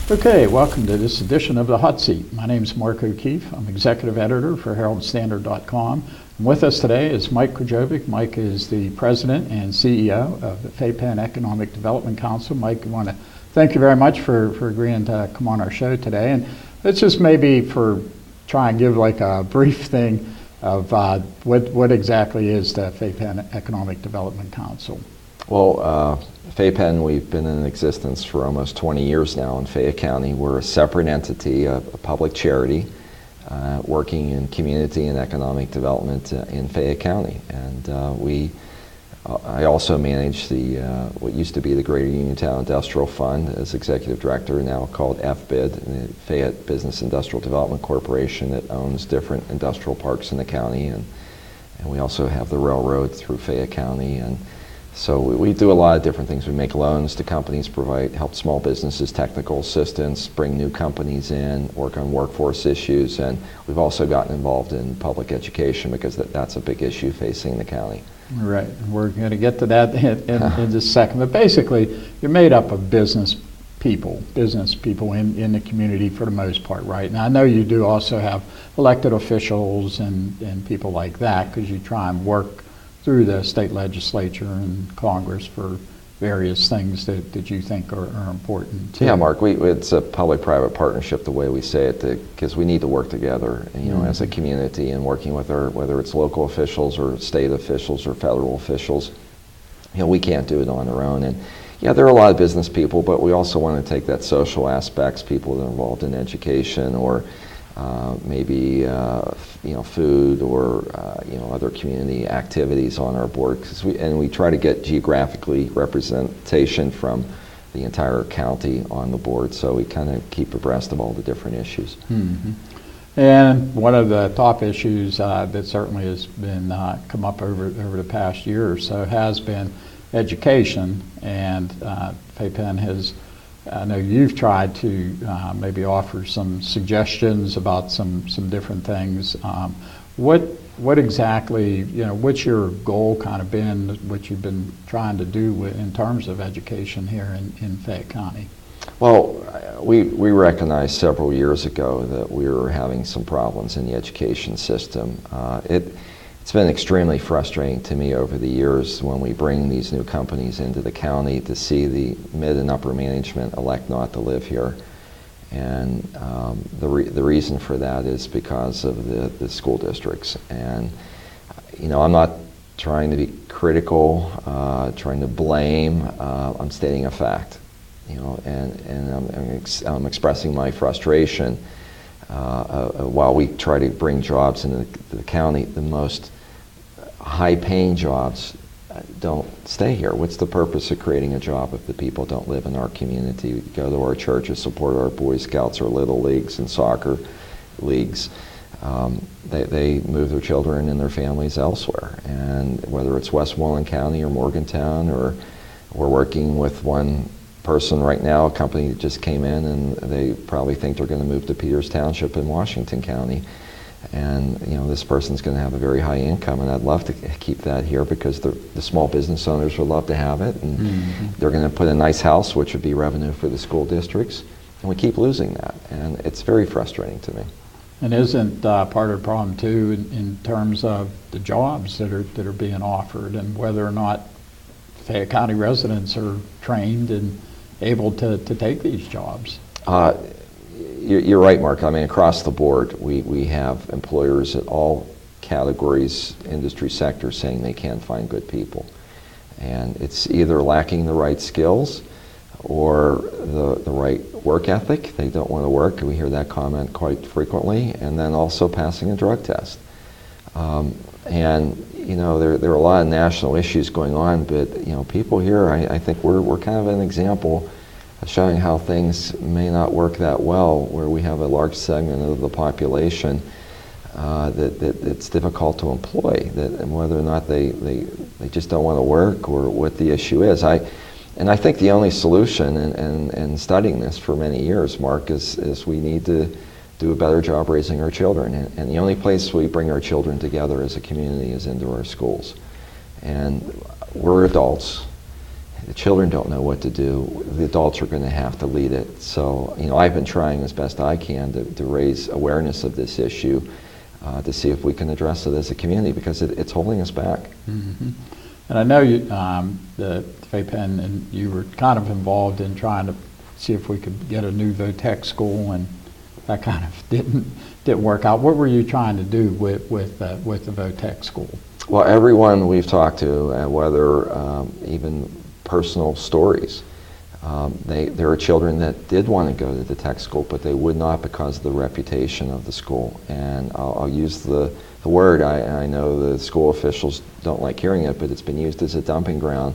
Okay, welcome to this edition of The Hot Seat. My name is Mark O'Keefe. I'm executive editor for HeraldStandard.com. And with us today is Mike Krajovic. Mike is the president and CEO of the FAPEN Economic Development Council. Mike, I want to thank you very much for agreeing to come on our show today. And let's just maybe try and give like a brief thing of what exactly is the FAPEN Economic Development Council. Well, FAPEN, we've been in existence for almost 20 years now in Fayette County. We're a separate entity, a public charity, working in community and economic development in Fayette County. And I also manage what used to be the Greater Uniontown Industrial Fund as executive director, now called FBID, the Fayette Business Industrial Development Corporation, that owns different industrial parks in the county. And we also have the railroad through Fayette County. And so we do a lot of different things. We make loans to companies, help small businesses, technical assistance, bring new companies in, work on workforce issues, and we've also gotten involved in public education because that's a big issue facing the county. Right, we're going to get to that in just a second. But basically, you're made up of business people in the community for the most part, right? And I know you do also have elected officials and people like that because you try and work through the state legislature and Congress for various things that you think are important too. Yeah, Mark, it's a public-private partnership the way we say it, because we need to work together, as a community, and working with whether it's local officials or state officials or federal officials. We can't do it on our own. And yeah, there are a lot of business people, but we also want to take that social aspects, people that are involved in education or maybe food or other community activities on our board, and we try to get geographically representation from the entire county on the board, so we kind of keep abreast of all the different issues. Mm-hmm. And one of the top issues that certainly has been come up over the past year or so has been education, and FAPEN has, I know you've tried to maybe offer some suggestions about some different things. What exactly, what's your goal kind of been, what you've been trying to do in terms of education here in Fayette County? Well, we recognized several years ago that we were having some problems in the education system. It's been extremely frustrating to me over the years when we bring these new companies into the county to see the mid and upper management elect not to live here. And the reason for that is because of the school districts. And, I'm not trying to be critical, trying to blame. I'm stating a fact, and I'm expressing my frustration. While we try to bring jobs into the county, the most high-paying jobs don't stay here. What's the purpose of creating a job if the people don't live in our community? We go to our churches, support our Boy Scouts, our Little Leagues and soccer leagues. They move their children and their families elsewhere. And whether it's Westmoreland County or Morgantown, or we're working with one person right now, a company that just came in, and they probably think they're going to move to Peters Township in Washington County. And this person's going to have a very high income, and I'd love to keep that here because the small business owners would love to have it, and they're going to put a nice house, which would be revenue for the school districts, and we keep losing that, and it's very frustrating to me. And isn't part of the problem too in terms of the jobs that are being offered, and whether or not Fayette County residents are trained and able to take these jobs? You're right, Mark. I mean, across the board, we have employers at all categories, industry sectors, saying they can't find good people. And it's either lacking the right skills or the right work ethic. They don't want to work. We hear that comment quite frequently. And then also passing a drug test. And there are a lot of national issues going on, but people here, I think we're kind of an example showing how things may not work that well, where we have a large segment of the population that it's difficult to employ, and whether or not they just don't want to work or what the issue is. I think the only solution, and studying this for many years, Mark, is we need to do a better job raising our children. And the only place we bring our children together as a community is into our schools. And we're adults. The children don't know what to do. The adults are going to have to lead it. So, I've been trying as best I can to raise awareness of this issue, to see if we can address it as a community, because it's holding us back. Mm-hmm. And I know you, the FAPEN, and you were kind of involved in trying to see if we could get a new VOTEC school, and that kind of didn't work out. What were you trying to do with the VOTEC school? Well, everyone we've talked to, whether even personal stories, there are children that did want to go to the tech school, but they would not because of the reputation of the school. And I'll use the word, I know the school officials don't like hearing it, but it's been used as a dumping ground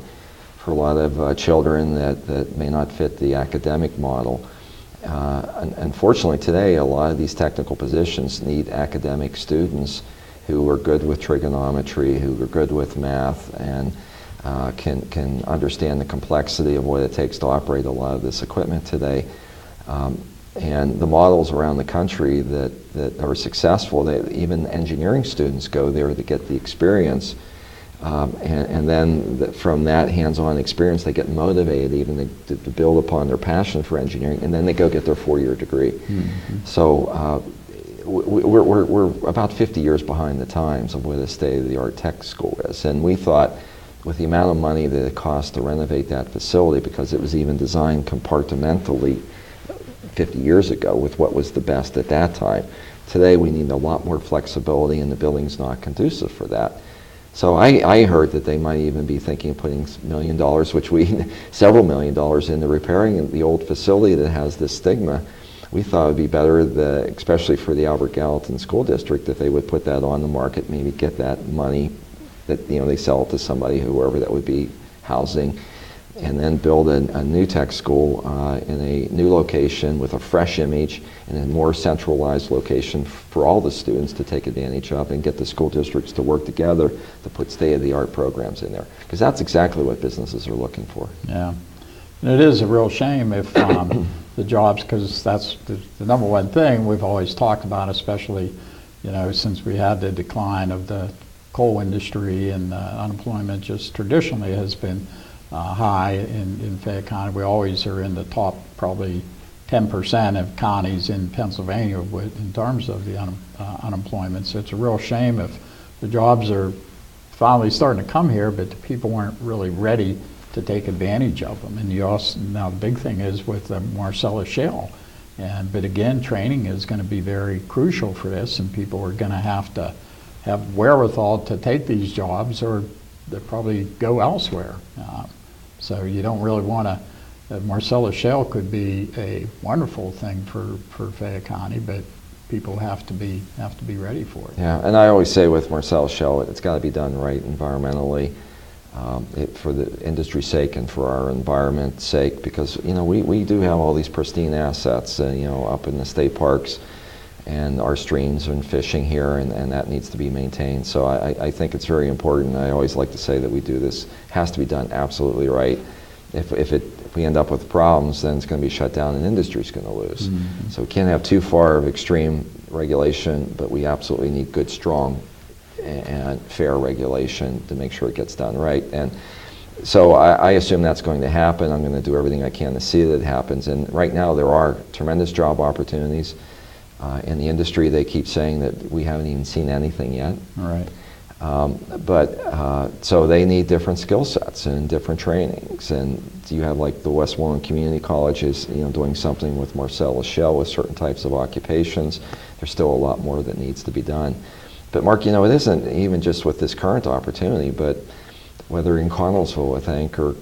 for a lot of children that may not fit the academic model. Unfortunately today, a lot of these technical positions need academic students who are good with trigonometry, who are good with math, and can understand the complexity of what it takes to operate a lot of this equipment today. And the models around the country that are successful, even engineering students go there to get the experience. And then from that hands-on experience, they get motivated even to build upon their passion for engineering, and then they go get their 4-year degree. Mm-hmm. So we're about 50 years behind the times of what a state-of-the-art tech school is. And we thought, with the amount of money that it cost to renovate that facility, because it was even designed compartmentally 50 years ago with what was the best at that time, today we need a lot more flexibility, and the building's not conducive for that. So I heard that they might even be thinking of putting $1 million, several $1 million into repairing the old facility that has this stigma. We thought it would be better, especially for the Albert Gallatin School District, if they would put that on the market, maybe get that money that they sell it to somebody, whoever that would be, housing, and then build a new tech school in a new location with a fresh image and a more centralized location for all the students to take advantage of, and get the school districts to work together to put state-of-the-art programs in there, because that's exactly what businesses are looking for. Yeah, and it is a real shame if the jobs, because that's the number one thing we've always talked about, especially since we had the decline of the coal industry, and unemployment just traditionally has been high in Fayette County. We always are in the top probably 10% of counties in Pennsylvania in terms of the unemployment. So it's a real shame if the jobs are finally starting to come here, but the people weren't really ready to take advantage of them. And now the big thing is with the Marcellus Shale. But again, training is going to be very crucial for this, and people are going to have wherewithal to take these jobs, or they'll probably go elsewhere. So you don't really want to. Marcellus Shale could be a wonderful thing for Fayette County, but people have to be ready for it. Yeah, and I always say with Marcellus Shale, it's got to be done right environmentally, for the industry's sake and for our environment's sake, because we do have all these pristine assets, up in the state parks, and our streams and fishing here, and that needs to be maintained. So I think it's very important. I always like to say that we do this, has to be done absolutely right. If we end up with problems, then it's going to be shut down and industry's going to lose. Mm-hmm. So we can't have too far of extreme regulation, but we absolutely need good, strong, and fair regulation to make sure it gets done right. And so I assume that's going to happen. I'm going to do everything I can to see that it happens. And right now there are tremendous job opportunities. In the industry, they keep saying that we haven't even seen anything yet. Right. So they need different skill sets and different trainings. And you have like the Westmoreland Community College is doing something with Marcellus Shale with certain types of occupations. There's still a lot more that needs to be done. But Mark, it isn't even just with this current opportunity, but whether in Connellsville with Anchor,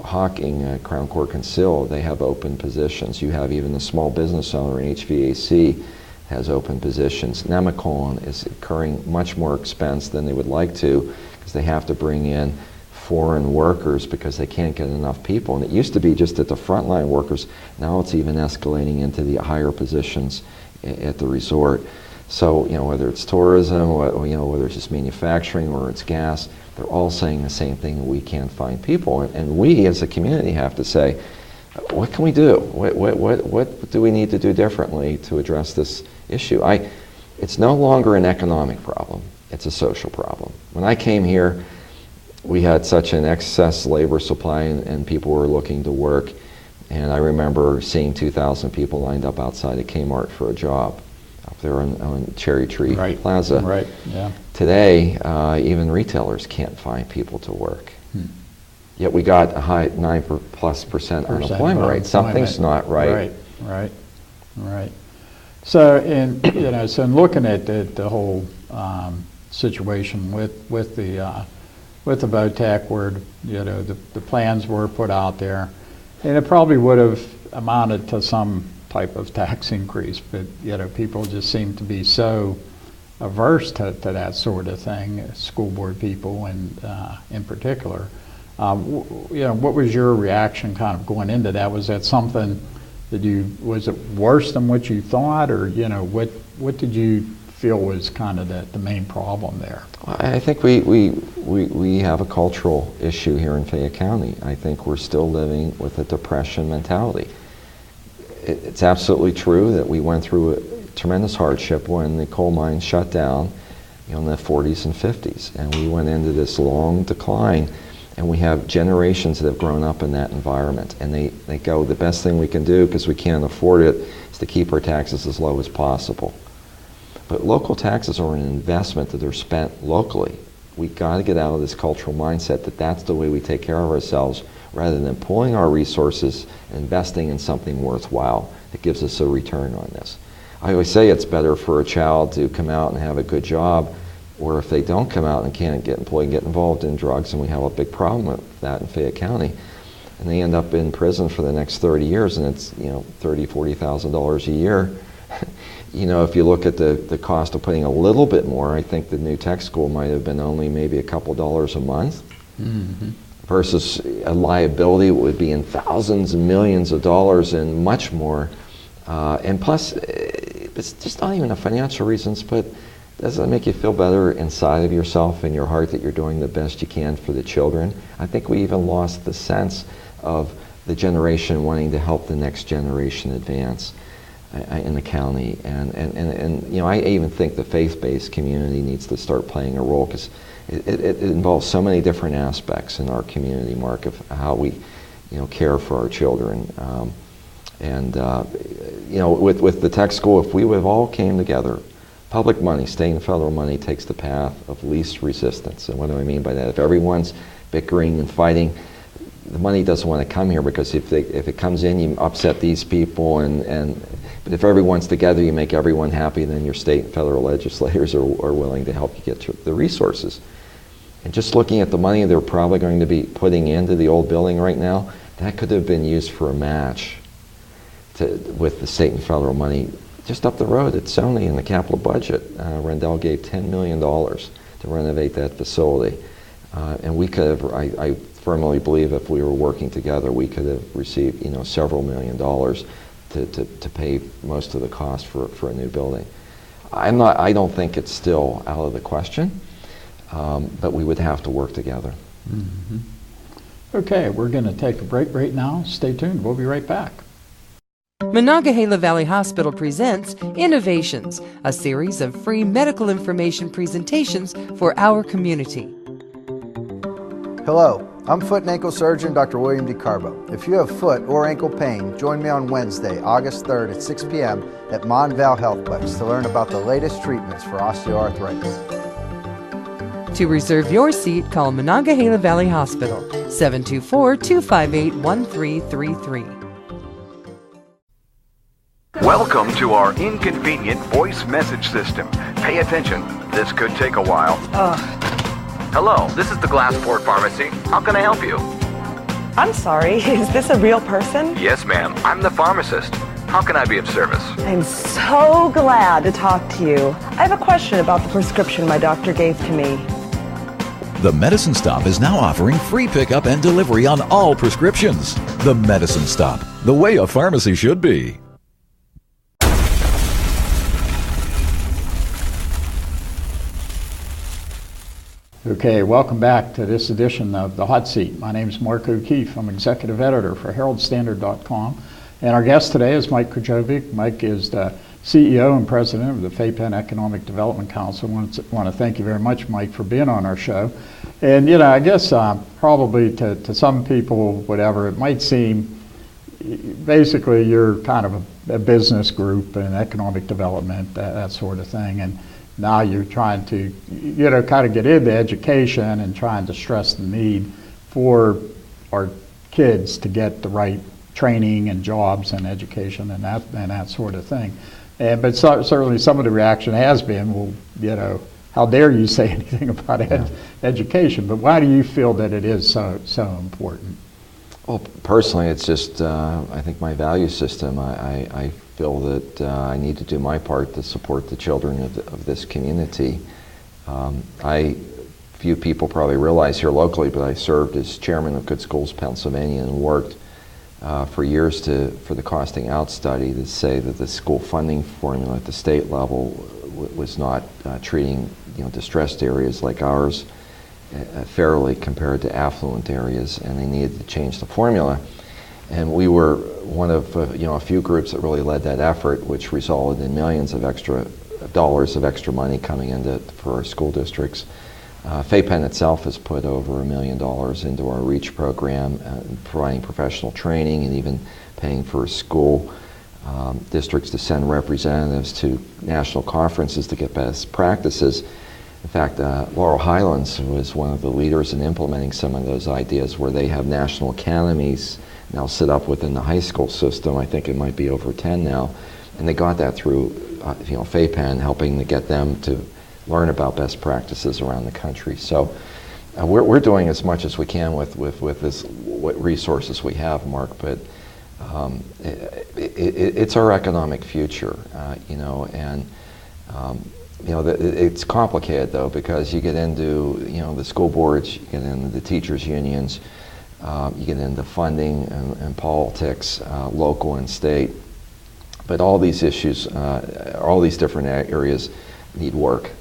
Hawking, Crown Court Conceal, they have open positions. You have even the small business owner in HVAC has open positions. Nemacolin is incurring much more expense than they would like to, because they have to bring in foreign workers because they can't get enough people. And it used to be just at the frontline workers. Now it's even escalating into the higher positions at the resort. So, whether it's tourism, whether it's just manufacturing or it's gas, they're all saying the same thing: we can't find people. And we as a community have to say, what can we do? What do we need to do differently to address this issue? It's no longer an economic problem, it's a social problem. When I came here, we had such an excess labor supply, and people were looking to work. And I remember seeing 2,000 people lined up outside of Kmart for a job up there on Cherry Tree Plaza. Right, yeah. Today, even retailers can't find people to work. Yet we got a high 9+% unemployment rate. Something's not right. Right. So in looking at the whole situation with the VOTEC, where the plans were put out there, and it probably would have amounted to some type of tax increase, but people just seem to be so averse to that sort of thing, school board people and in particular. What was your reaction kind of going into that? Was that something that was it worse than what you thought, or what did you feel was kind of the main problem there? I think we have a cultural issue here in Fayette County. I think we're still living with a depression mentality. It's absolutely true that we went through a tremendous hardship when the coal mines shut down in the 40s and 50s, and we went into this long decline, and we have generations that have grown up in that environment, and they go, the best thing we can do, because we can't afford it, is to keep our taxes as low as possible. But local taxes are an investment that are spent locally. We got to get out of this cultural mindset that that's the way we take care of ourselves, rather than pulling our resources and investing in something worthwhile that gives us a return on this. I always say it's better for a child to come out and have a good job, or if they don't come out and can't get employed and get involved in drugs, and we have a big problem with that in Fayette County, and they end up in prison for the next 30 years, and it's $30,000, $40,000 a year. If you look at the cost of putting a little bit more, I think the new tech school might have been only maybe a couple dollars a month, versus a liability would be in thousands and millions of dollars and much more. And plus, it's just not even the financial reasons, but doesn't it make you feel better inside of yourself and your heart that you're doing the best you can for the children? I think we even lost the sense of the generation wanting to help the next generation advance in the county. And I even think the faith-based community needs to start playing a role, because it involves so many different aspects in our community, Mark, of how we care for our children. With the tech school, if we would have all came together, public money, state and federal money, takes the path of least resistance. And what do I mean by that? If everyone's bickering and fighting, the money doesn't want to come here, because if it comes in, you upset these people, but if everyone's together, you make everyone happy, then your state and federal legislators are willing to help you get the resources. And just looking at the money they're probably going to be putting into the old building right now, that could have been used for a match with the state and federal money. Just up the road at Sony in the capital budget, Rendell gave $10 million to renovate that facility. And we could have, I firmly believe, if we were working together, we could have received several $1 million to pay most of the cost for a new building. I don't think it's still out of the question, but we would have to work together. Okay, we're going to take a break right now. Stay tuned. We'll be right back. Monongahela Valley Hospital presents Innovations, a series of free medical information presentations for our community. Hello, I'm foot and ankle surgeon Dr. William DeCarbo. If you have foot or ankle pain, join me on Wednesday, August 3rd at 6 p.m. at Monval Healthplex to learn about the latest treatments for osteoarthritis. To reserve your seat, call Monongahela Valley Hospital, 724-258-1333. Welcome to our inconvenient voice message system. Pay attention, this could take a while. Hello, this is the Glassport Pharmacy. How can I help you? I'm sorry, is this a real person? Yes, ma'am. I'm the pharmacist. How can I be of service? I'm so glad to talk to you. I have a question about the prescription my doctor gave to me. The Medicine Stop is now offering free pickup and delivery on all prescriptions. The Medicine Stop, the way a pharmacy should be. Okay, welcome back to this edition of The Hot Seat. My name is Mark O'Keefe. I'm executive editor for HeraldStandard.com. And our guest today is Mike Krajovic. Mike is the CEO and President of the FAPEN Economic Development Council. I want to thank you very much, Mike, for being on our show. And, I guess probably to some people, whatever, it might seem, basically you're kind of a business group and economic development, that sort of thing. And now you're trying to, kind of get into education and trying to stress the need for our kids to get the right training and jobs and education and that sort of thing. But certainly some of the reaction has been, well, how dare you say anything about education? But why do you feel that it is so important? Well, personally, it's just, I think my value system. I feel that I need to do my part to support the children of this community. Few people probably realize here locally, but I served as chairman of Good Schools Pennsylvania and worked for years for the costing out study to say that the school funding formula at the state level was not treating distressed areas like ours fairly compared to affluent areas, and they needed to change the formula. And we were one of a few groups that really led that effort, which resulted in millions of dollars of extra money coming for our school districts. FAPEN itself has put over $1 million into our REACH program, providing professional training and even paying for school districts to send representatives to national conferences to get best practices. In fact, Laurel Highlands was one of the leaders in implementing some of those ideas, where they have national academies now set up within the high school system. I think it might be over 10 now, and they got that through FAPEN, helping to get them to learn about best practices around the country. So we're doing as much as we can with what resources we have, Mark, but it's our economic future, it's complicated though, because you get into the school boards, you get into the teachers unions, you get into funding and politics, local and state, but all these issues, all these different areas need work.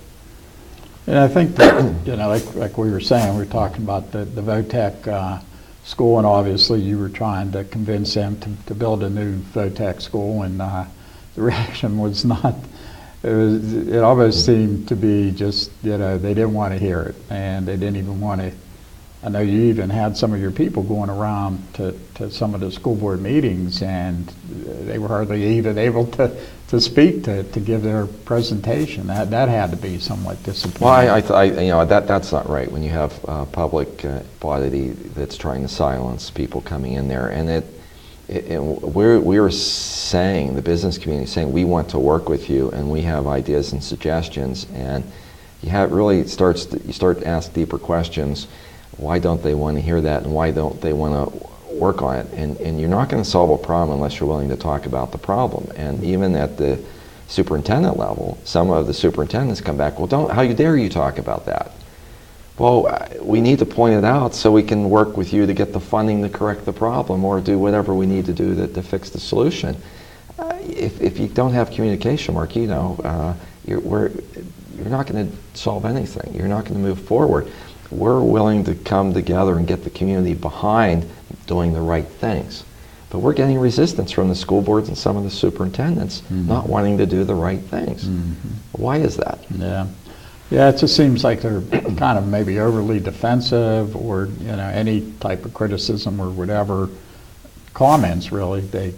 And I think that, like we were saying, we were talking about the VOTEC school, and obviously you were trying to convince them to build a new VOTEC school, and the reaction was not, it almost seemed to be just, they didn't want to hear it, and they didn't even want to. I know you even had some of your people going around to some of the school board meetings, and they were hardly even able to speak, to give their presentation. That had to be somewhat disappointing. Well, that's not right when you have public body that's trying to silence people coming in there, and we're saying, the business community is saying, we want to work with you, and we have ideas and suggestions, and you start to ask deeper questions. Why don't they want to hear that, and why don't they want to work on it? And you're not going to solve a problem unless you're willing to talk about the problem. And even at the superintendent level, some of the superintendents come back, well, how dare you talk about that? Well, we need to point it out so we can work with you to get the funding to correct the problem, or do whatever we need to do to fix the solution. If you don't have communication, Mark, you're not going to solve anything. You're not going to move forward. We're willing to come together and get the community behind doing the right things. But we're getting resistance from the school boards and some of the superintendents not wanting to do the right things. Mm-hmm. Why is that? Yeah, it just seems like they're kind of maybe overly defensive, or any type of criticism or whatever comments, really, they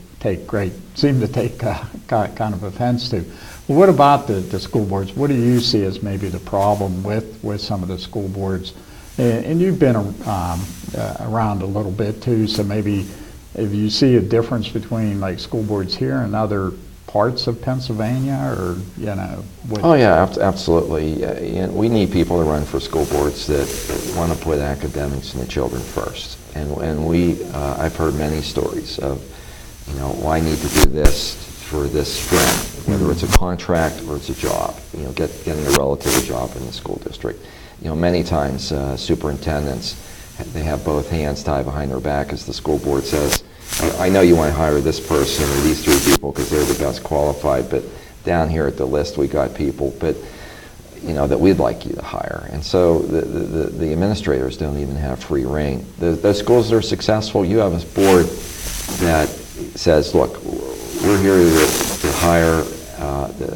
seem to take kind of offense to. Well, what about the school boards? What do you see as maybe the problem with some of the school boards? And you've been around a little bit too, so maybe if you see a difference between like school boards here and other parts of Pennsylvania, or Oh yeah, absolutely. And we need people to run for school boards that want to put academics and the children first. And I've heard many stories of, I need to do this for this friend, whether it's a contract or it's a job, getting a relative job in the school district. Many times superintendents, they have both hands tied behind their back, as the school board says, I know you want to hire this person or these three people because they're the best qualified, but down here at the list we got people, but that we'd like you to hire. And so the administrators don't even have free reign. The schools that are successful, you have a board that says, look, we're here to hire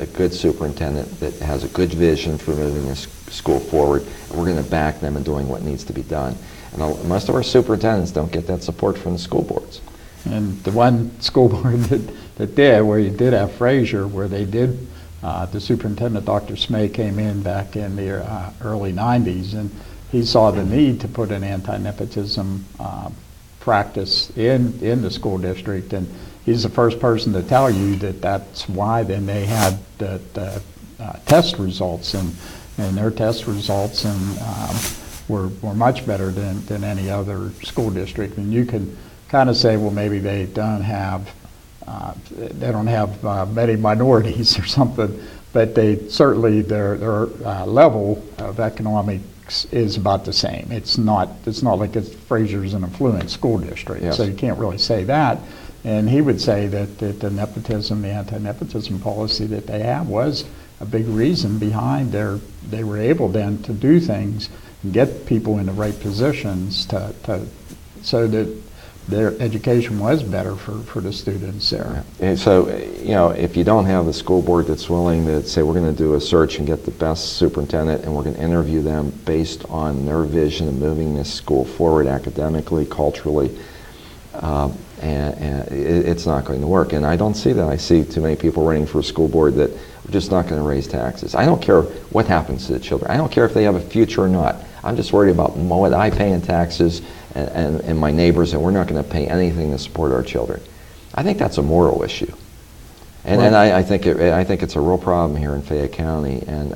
a good superintendent that has a good vision for moving this school forward, and we're going to back them in doing what needs to be done. And most of our superintendents don't get that support from the school boards. And the one school board that did, where you did have Fraser, where they did, the superintendent, Dr. Smay, came in back in the early 90s, and he saw the need to put an anti-nepotism practice in the school district, and he's the first person to tell you that that's why then they had the test results, and their test results were much better than any other school district. And you can kind of say, well, maybe they don't have many minorities or something, but they certainly their level of economics is about the same. It's not like Fraser's an affluent school district, yes. So you can't really say that. And he would say that the nepotism, the anti-nepotism policy that they have was a big reason behind they were able then to do things and get people in the right positions so that their education was better for the students there. And so, if you don't have the school board that's willing to say we're going to do a search and get the best superintendent and we're going to interview them based on their vision of moving this school forward academically, culturally, and it's not going to work. And I don't see that. I see too many people running for a school board that we're just not going to raise taxes. I don't care what happens to the children. I don't care if they have a future or not. I'm just worried about what I pay in taxes and my neighbors, and we're not going to pay anything to support our children. I think that's a moral issue, and I think it's a real problem here in Fayette County. And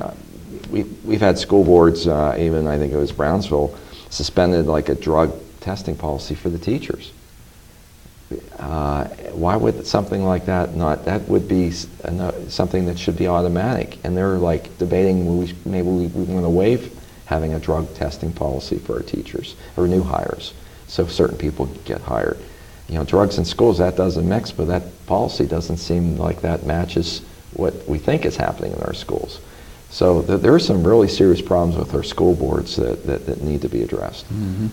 we've had school boards, even I think it was Brownsville, suspended like a drug testing policy for the teachers. Why would something like that not? That would be something that should be automatic. And they're like debating maybe we want to waive having a drug testing policy for our teachers or new hires, so certain people get hired. Drugs in schools, that doesn't mix, but that policy doesn't seem like that matches what we think is happening in our schools. So there are some really serious problems with our school boards that need to be addressed. Mm-hmm.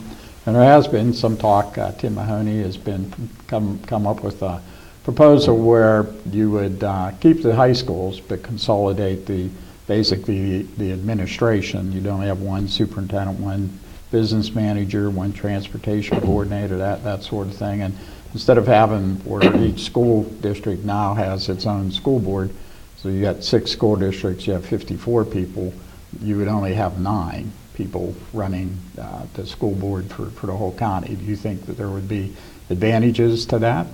And there has been some talk. Tim Mahoney has been come up with a proposal where you would keep the high schools but consolidate basically the administration. You'd only have one superintendent, one business manager, one transportation coordinator, that sort of thing. And instead of having where each school district now has its own school board, so you got 6 school districts, you have 54 people, you would only have 9 people running the school board for the whole county. Do you think that there would be advantages to that?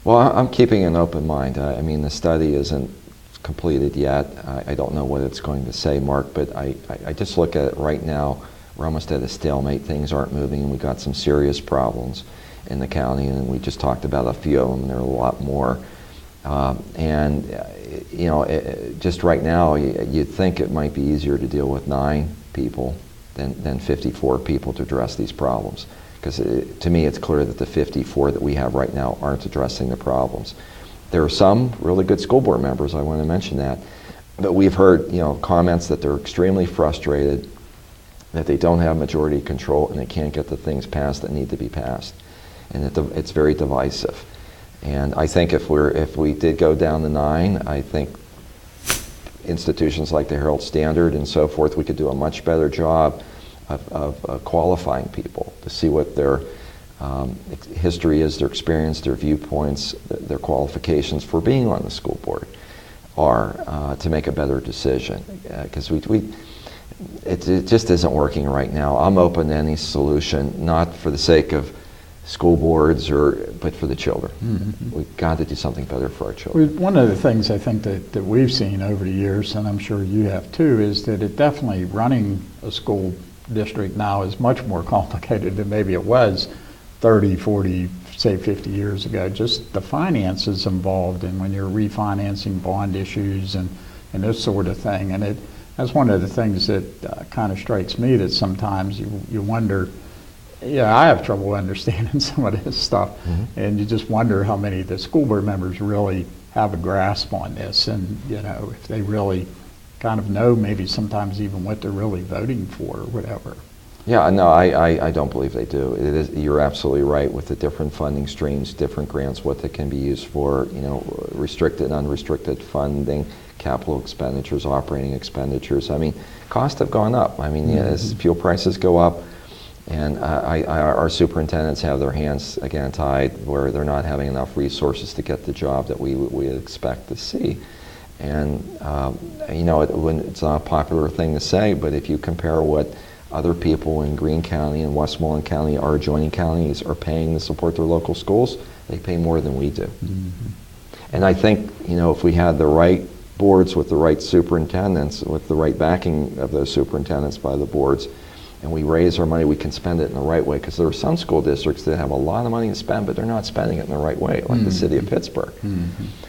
Well, I'm keeping an open mind. I mean, the study isn't completed yet. I don't know what it's going to say, Mark, but I just look at it right now. We're almost at a stalemate. Things aren't moving, and we've got some serious problems in the county, and we just talked about a few of them, and there are a lot more. Just right now, you'd think it might be easier to deal with 9 people than 54 people to address these problems. Because to me, it's clear that the 54 that we have right now aren't addressing the problems. There are some really good school board members, I want to mention that, but we've heard comments that they're extremely frustrated, that they don't have majority control and they can't get the things passed that need to be passed, and it's very divisive. And I think if we did go down to 9, I think institutions like the Herald Standard and so forth, we could do a much better job of qualifying people to see what their history is, their experience, their viewpoints, their qualifications for being on the school board are to make a better decision. Because it just isn't working right now. I'm open to any solution, not for the sake of school boards but for the children. Mm-hmm. We've got to do something better for our children. One of the things I think that we've seen over the years, and I'm sure you have too, is that it definitely running a school district now is much more complicated than maybe it was 30, 40, say 50 years ago. Just the finances involved, and when you're refinancing bond issues and this sort of thing. And that's one of the things that kind of strikes me, that sometimes you wonder, I have trouble understanding some of this stuff, mm-hmm. and you just wonder how many of the school board members really have a grasp on this, and if they really kind of know maybe sometimes even what they're really voting for or whatever. Yeah, no, I don't believe they do. You're absolutely right with the different funding streams, different grants, what they can be used for, restricted, unrestricted funding, capital expenditures, operating expenditures. I mean, costs have gone up. I mean, as fuel prices go up, and our superintendents have their hands again tied where they're not having enough resources to get the job that we expect to see. And you know, it's not a popular thing to say, but if you compare what other people in Greene County and Westmoreland County, our adjoining counties, are paying to support their local schools, they pay more than we do. And I think, you know, if we had the right boards with the right superintendents, with the right backing of those superintendents by the boards, and we raise our money, we can spend it in the right way, because there are some school districts that have a lot of money to spend, but they're not spending it in the right way, like the city of Pittsburgh.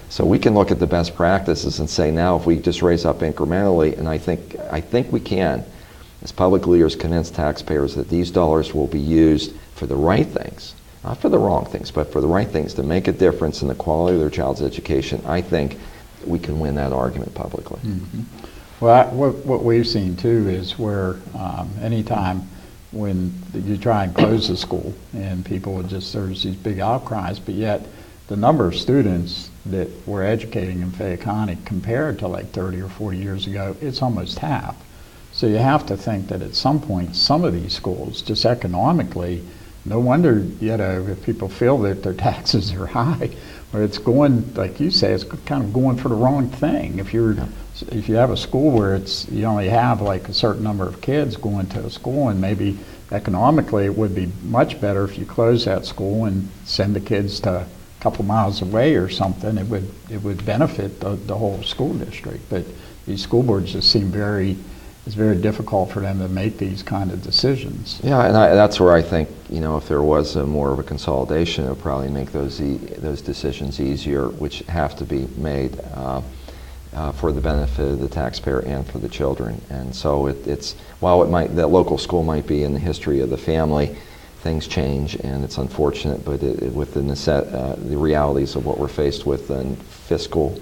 So we can look at the best practices and say, now if we just raise up incrementally, and I think we can, as public leaders, convince taxpayers that these dollars will be used for the right things, not for the wrong things, but for the right things to make a difference in the quality of their child's education. I think we can win that argument publicly. Well, what we've seen too is where anytime when you try and close a school and people would just, there's these big outcries, but yet the number of students that we're educating in Fayette County compared to like 30 or 40 years ago, it's almost half. So you have to think that at some point, some of these schools, just economically, no wonder, you know, if people feel that their taxes are high, or it's going, like you say, it's kind of going for the wrong thing. If you have a school where you only have like a certain number of kids going to a school, and maybe economically it would be much better if you close that school and send the kids to a couple miles away or something. It would benefit the whole school district. But these school boards just seem it's very difficult for them to make these kind of decisions. Yeah, and that's where I think, you know, if there was more of a consolidation, it would probably make those decisions easier, which have to be made for the benefit of the taxpayer and for the children. And so it's while that local school might be in the history of the family, things change, and it's unfortunate, but with the realities of what we're faced with and fiscal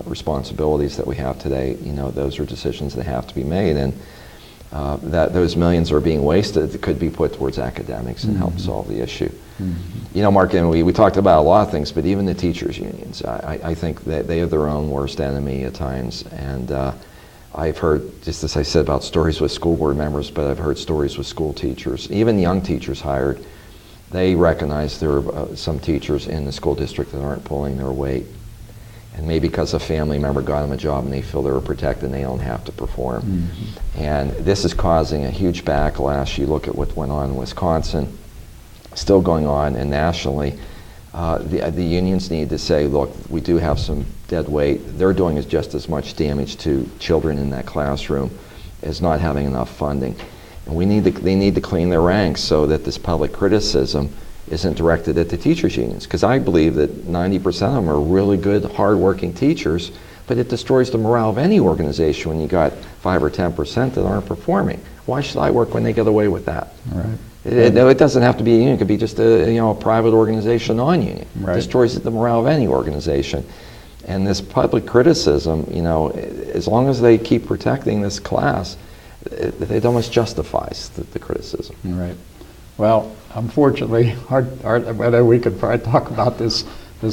responsibilities that we have today, you know, those are decisions that have to be made, and that those millions are being wasted that could be put towards academics and help solve the issue. You know, Mark, and we talked about a lot of things, but even the teachers' unions, I think that they are their own worst enemy at times. And I've heard, just as I said, about stories with school board members, but I've heard stories with school teachers, even young teachers hired. They recognize there are some teachers in the school district that aren't pulling their weight. And maybe because a family member got them a job and they feel they were protected and they don't have to perform. And this is causing a huge backlash. You look at what went on in Wisconsin, still going on, and nationally. The unions need to say, look, we do have some dead weight. They're doing just as much damage to children in that classroom as not having enough funding. And they need to clean their ranks so that this public criticism isn't directed at the teachers' unions, because I believe that 90% of them are really good, hard-working teachers, but it destroys the morale of any organization when you got 5 or 10% that aren't performing. Why should I work when they get away with that? Right. It doesn't have to be a union. It could be just a private organization, non-union. Right. It destroys the morale of any organization. And this public criticism, you know, as long as they keep protecting this class, it almost justifies the criticism. Right. Well, unfortunately, I know we could probably talk about this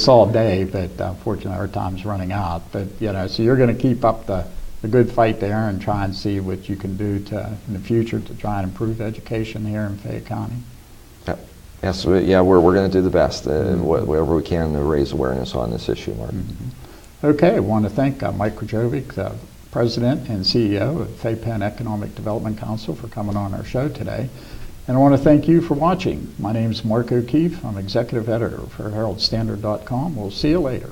all day, but unfortunately our time's running out. But you know, so you're going to keep up the good fight there and try and see what you can do in the future to try and improve education here in Fayette County. Yes, we're going to do the best, whatever we can to raise awareness on this issue, Mark. Okay, I want to thank Mike Krajovic, the President and CEO of Fayette Penn Economic Development Council, for coming on our show today. And I want to thank you for watching. My name is Mark O'Keefe. I'm Executive Editor for HeraldStandard.com. We'll see you later.